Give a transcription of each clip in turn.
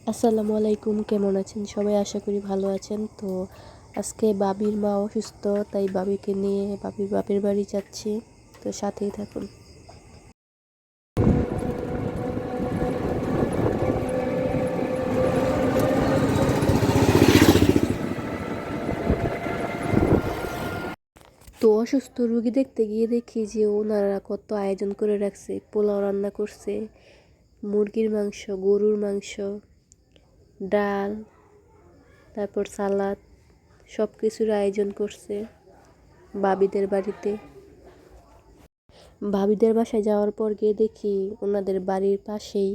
আসসালামু আলাইকুম, কেমন আছেন সবাই? আশা করি ভালো আছেন। তো আজকে বাবির মা অসুস্থ, তাই বাবিকে নিয়ে বাবির বাপের বাড়ি যাচ্ছি। তো সাথেই থাকুন। তো অসুস্থ রুগী দেখতে গিয়ে দেখি যে ওনারা কত আয়োজন করে রাখছে। পোলাও রান্না করছে, মুরগির মাংস, গরুর মাংস, ডাল, তারপর সালাদ, সব কিছুর আয়োজন করছে বাবিদের বাড়িতে। ভাবিদের বাসায় যাওয়ার পর গিয়ে দেখি ওনাদের বাড়ির পাশেই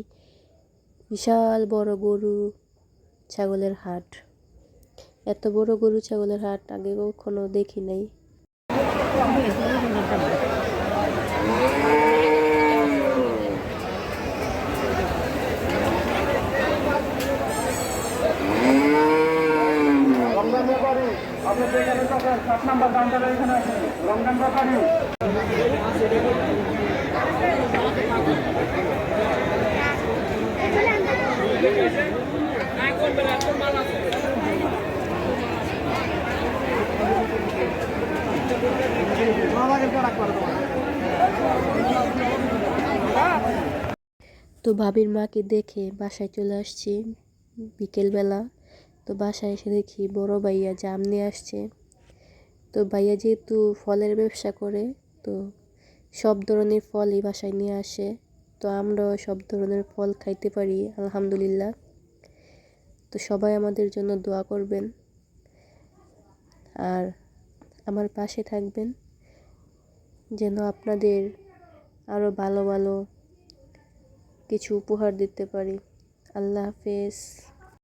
বিশাল বড় গরু ছাগলের হাট। এত বড় গরু ছাগলের হাট আগে কখনো দেখি নাই। তো ভাবির মাকে দেখে বাসায় চলে আসছি বিকেলবেলা। তো বাসায় এসে দেখি বড় ভাইয়া জাম নিয়ে আসছে। তো ভাইয়া যেহেতু ফলের ব্যবসা করে, তো সব ধরনের ফলই বাসায় নিয়ে আসে। তো আমরাও সব ধরনের ফল খাইতে পারি আলহামদুলিল্লাহ। তো সবাই আমাদের জন্য দোয়া করবেন আর আমার পাশে থাকবেন, যেন আপনাদের আরও ভালো ভালো কিছু উপহার দিতে পারি। আল্লাহ হাফেজ।